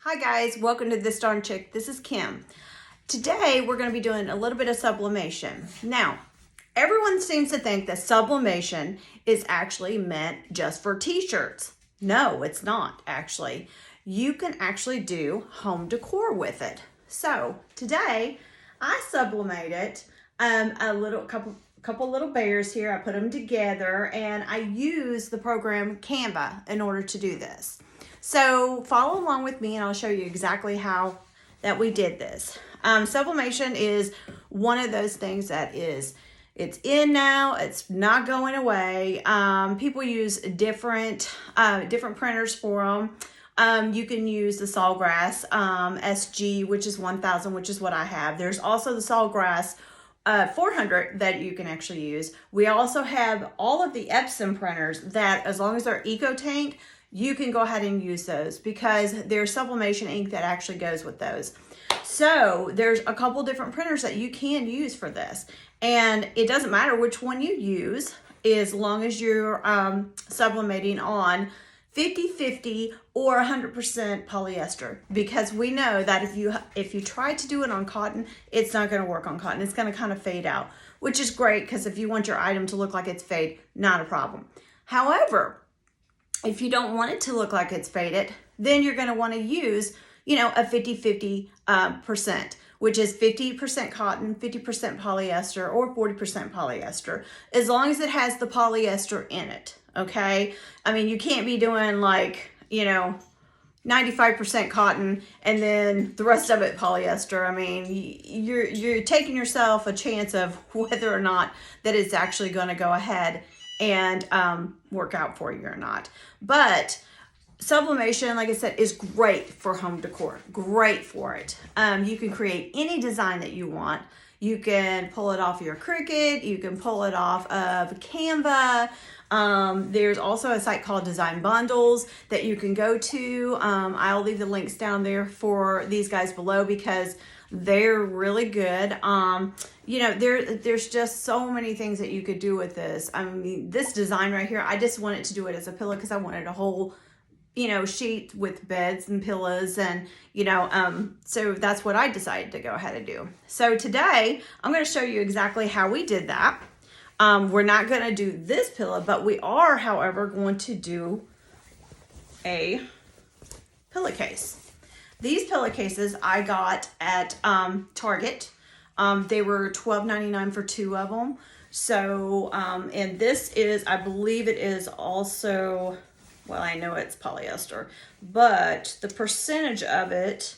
Hi guys, welcome to This Darn Chick. This is Kim. Today we're going to be doing a little bit of sublimation. Now, everyone seems to think that sublimation is actually meant just for t-shirts. No, it's not actually. You can actually do home decor with it. So today I sublimated a couple little bears here. I put them together and I use the program Canva in order to do this. So follow along with me and I'll show you exactly how that we did this. Sublimation is one of those things that it's in now. It's not going away. People use different printers for them. You can use the sawgrass SG, which is 1000, which is what I have. There's also the sawgrass 400 that you can actually use. We also have all of the Epson printers that, as long as they're eco tank, you can go ahead and use those because there's sublimation ink that actually goes with those. So there's a couple different printers that you can use for this. And it doesn't matter which one you use as long as you're sublimating on 50-50 or 100% polyester, because we know that if you try to do it on cotton, it's not going to work on cotton. It's going to kind of fade out, which is great because if you want your item to look like it's fade, not a problem. However, if you don't want it to look like it's faded, then you're going to want to use, a 50-50 percent, which is 50% cotton, 50% polyester, or 40% polyester, as long as it has the polyester in it. Okay. I mean, you can't be doing 95% cotton and then the rest of it polyester. I mean, you're taking yourself a chance of whether or not that it's actually going to go ahead and work out for you or not. But sublimation, like I said, is great for home decor. Great for it. You can create any design that you want. You can pull it off your Cricut. You can pull it off of Canva. There's also a site called Design Bundles that you can go to. I'll leave the links down there for these guys below because they're really good. There's just so many things that you could do with this. I mean, this design right here, I just wanted to do it as a pillow because I wanted a whole, sheet with beds and pillows and, so that's what I decided to go ahead and do. So today I'm going to show you exactly how we did that. We're not going to do this pillow, but we are, however, going to do a pillowcase. These pillowcases I got at Target. They were $12.99 for 2 of them. So, and this is, I believe it is also, well, I know it's polyester, but the percentage of it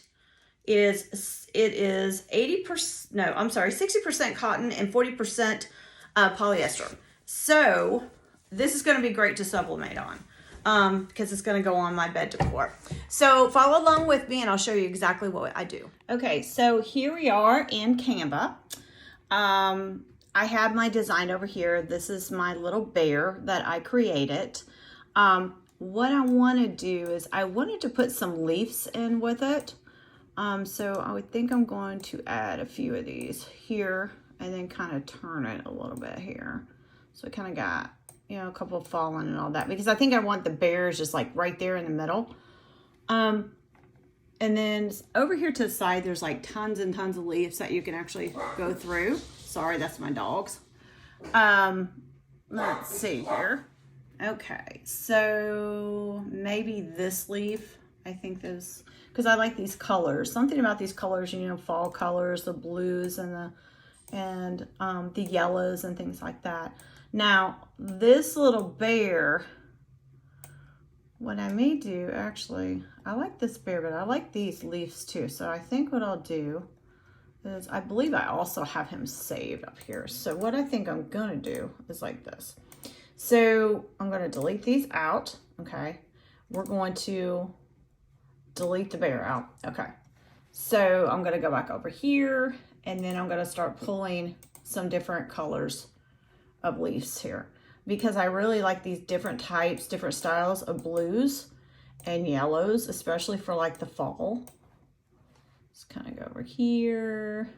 is 60% cotton and 40% polyester. So this is going to be great to sublimate on. Because it's going to go on my bed decor. So follow along with me and I'll show you exactly what I do. Okay, so here we are in Canva. I have my design over here. This is my little bear that I created. What I want to do is I wanted to put some leaves in with it. So I would think I'm going to add a few of these here and then kind of turn it a little bit here. So I kind of got a couple of fallen and all that, because I think I want the bears just like right there in the middle. And then over here to the side, there's like tons and tons of leaves that you can actually go through. Sorry, that's my dogs. Let's see here. Okay, so maybe this leaf, I think this, because I like these colors. Something about these colors, fall colors, the blues and the yellows and things like that. Now, this little bear, what I may do, actually, I like this bear, but I like these leaves too. So I think what I'll do is, I believe I also have him saved up here. So what I think I'm going to do is like this. So I'm going to delete these out. Okay. We're going to delete the bear out. Okay. So I'm going to go back over here and then I'm going to start pulling some different colors of leaves here, because I really like these different types, different styles of blues and yellows, especially for like the fall. Let's kind of go over here.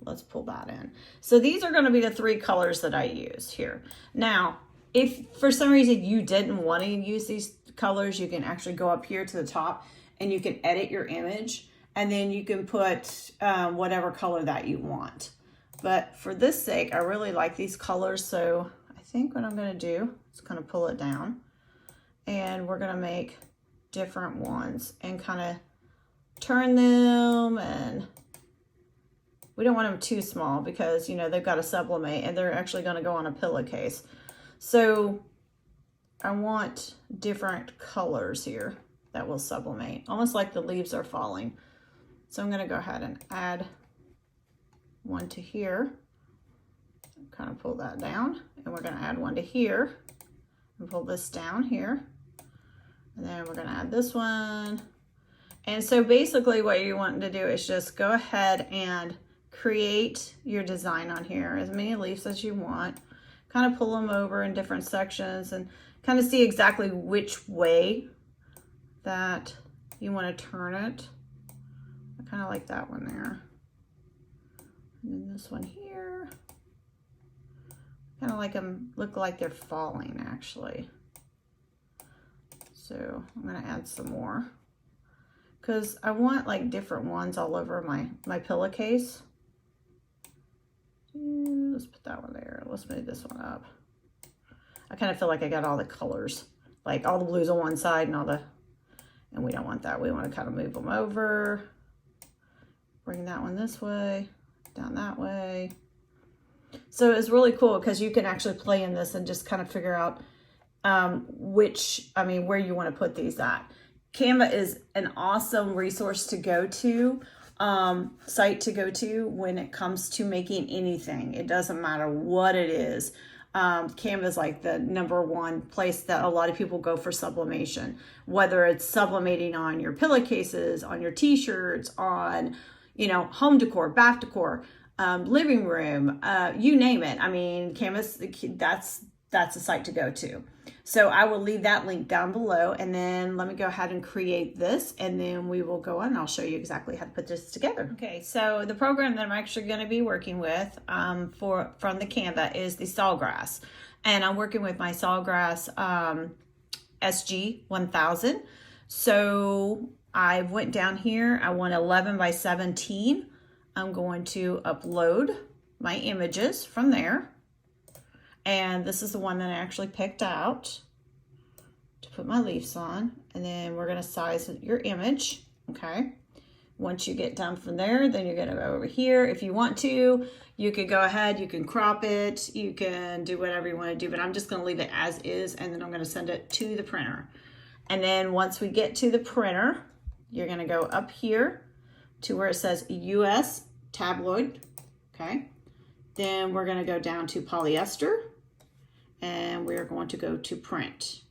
Let's pull that in. So these are going to be the 3 colors that I use here. Now, if for some reason you didn't want to use these colors, you can actually go up here to the top and you can edit your image, and then you can put whatever color that you want. But for this sake, I really like these colors, so I think what I'm gonna do is kind of pull it down, and we're gonna make different ones and kind of turn them, and we don't want them too small because, you know, they've got to sublimate and they're actually going to go on a pillowcase. So I want different colors here that will sublimate, almost like the leaves are falling. So I'm going to go ahead and add one to here, kind of pull that down, and we're going to add one to here and pull this down here. And then we're going to add this one. And so basically what you want to do is just go ahead and create your design on here, as many leaves as you want, kind of pull them over in different sections and kind of see exactly which way that you want to turn it. I kind of like that one there. And then this one here, kind of like them, look like they're falling actually. So I'm going to add some more because I want like different ones all over my pillowcase. Let's put that one there. Let's move this one up. I kind of feel like I got all the colors, like all the blues on one side and we don't want that. We want to kind of move them over. Bring that one this way, down that way. So it's really cool because you can actually play in this and just kind of figure out where you want to put these at. Canva is an awesome resource to go to. Site to go to when it comes to making anything. It doesn't matter what it is. Canva is like the #1 place that a lot of people go for sublimation, whether it's sublimating on your pillowcases, on your t-shirts, on, you know, home decor, bath decor, living room, you name it. I mean, Canva, that's a site to go to. So I will leave that link down below, and then let me go ahead and create this, and then we will go on and I'll show you exactly how to put this together. Okay, so the program that I'm actually going to be working with from the Canva is the sawgrass, and I'm working with my sawgrass SG 1000. So I went down here, I want 11 by 17. I'm going to upload my images from there. And this is the one that I actually picked out to put my leaves on. And then we're going to size your image. Okay. Once you get done from there, then you're going to go over here. If you want to, you could go ahead, you can crop it, you can do whatever you want to do, but I'm just going to leave it as is. And then I'm going to send it to the printer. And then once we get to the printer, you're going to go up here to where it says US tabloid. Okay. Then we're going to go down to polyester, and we're going to go to print.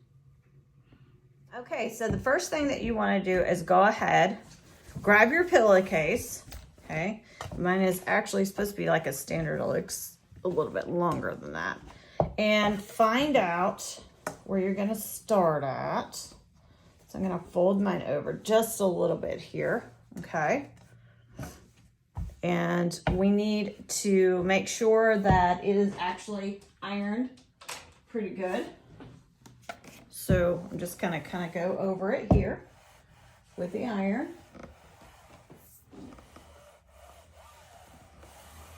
Okay, so the first thing that you want to do is go ahead, grab your pillowcase. Okay, mine is actually supposed to be like a standard. It looks a little bit longer than that. And find out where you're going to start at. So I'm going to fold mine over just a little bit here. Okay. And we need to make sure that it is actually ironed pretty good. So I'm just gonna kind of go over it here with the iron.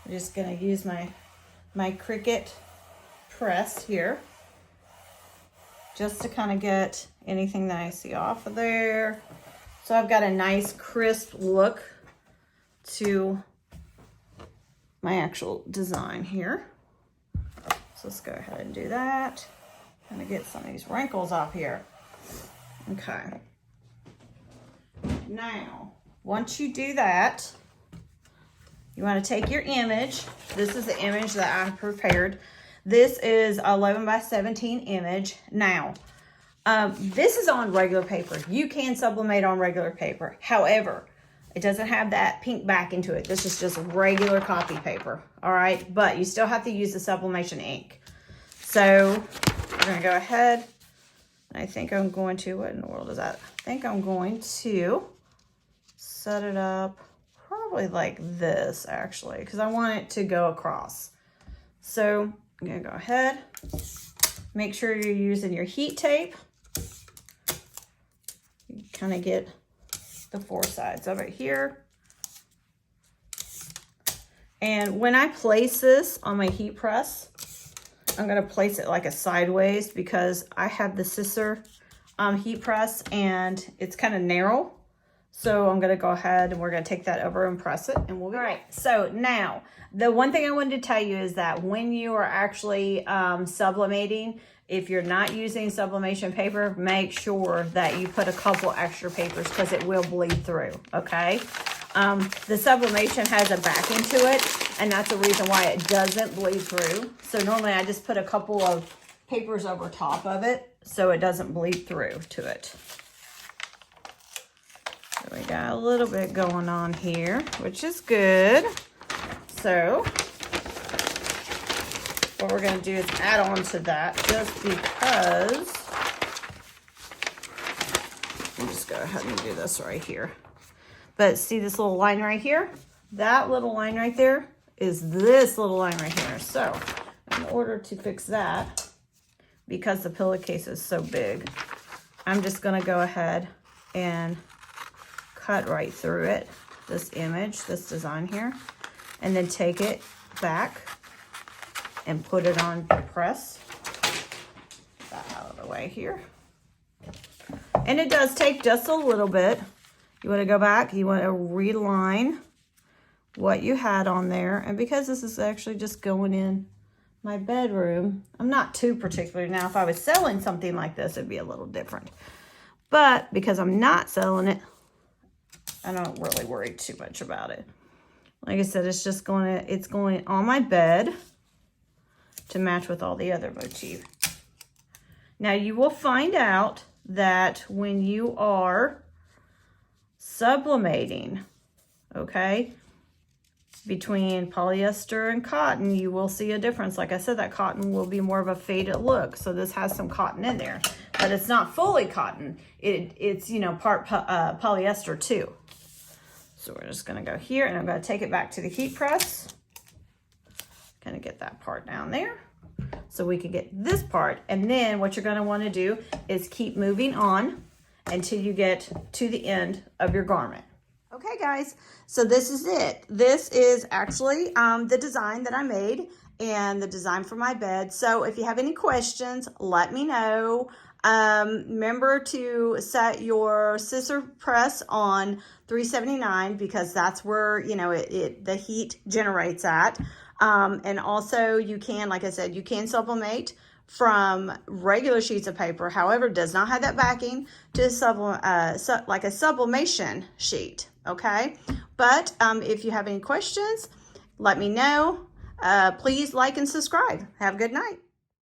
I'm just gonna use my Cricut press here just to kind of get anything that I see off of there. So I've got a nice crisp look to my actual design here. So let's go ahead and do that. I'm gonna get some of these wrinkles off here. Okay. Now, once you do that, you want to take your image. This is the image that I prepared. This is 11 by 17 image. Now, this is on regular paper. You can sublimate on regular paper. However, it doesn't have that pink backing to it. This is just regular copy paper, all right? But you still have to use the sublimation ink. So we're gonna go ahead. I think I'm going to, what in the world is that? I think I'm going to set it up probably like this actually, because I want it to go across. So I'm gonna go ahead. Make sure you're using your heat tape. You kind of get the 4 sides of it here. And when I place this on my heat press, I'm going to place it like a sideways because I have the scissor heat press and it's kind of narrow. So I'm going to go ahead and we're going to take that over and press it and we'll be right. So now the one thing I wanted to tell you is that when you are actually sublimating, if you're not using sublimation paper, make sure that you put a couple extra papers because it will bleed through, okay? The sublimation has a backing to it, and that's the reason why it doesn't bleed through. So normally I just put a couple of papers over top of it so it doesn't bleed through to it. So we got a little bit going on here, which is good. So what we're going to do is add on to that just because. I'll just go ahead and do this right here. But see this little line right here? That little line right there is this little line right here. So in order to fix that, because the pillowcase is so big, I'm just going to go ahead and cut right through it, this image, this design here, and then take it back and put it on the press. Get that out of the way here. And it does take just a little bit. You want to go back, you want to reline what you had on there. And because this is actually just going in my bedroom, I'm not too particular. Now, if I was selling something like this, it'd be a little different. But because I'm not selling it, I don't really worry too much about it. Like I said, it's just it's going on my bed to match with all the other motif. Now, you will find out that when you are sublimating, okay, between polyester and cotton, you will see a difference. Like I said, that cotton will be more of a faded look. So this has some cotton in there, but it's not fully cotton. It's, you know, part polyester too. So we're just going to go here and I'm going to take it back to the heat press. Kind of get that part down there so we can get this part. And then what you're going to want to do is keep moving on until you get to the end of your garment. Okay, guys, so this is it. This is actually the design that I made and the design for my bed. So if you have any questions, let me know. Remember to set your scissor press on 379 because that's where, you know, the heat generates at. And also you can, like I said, you can sublimate from regular sheets of paper. However, it does not have that backing to like a sublimation sheet. Okay. But if you have any questions, let me know. Please like and subscribe. Have a good night.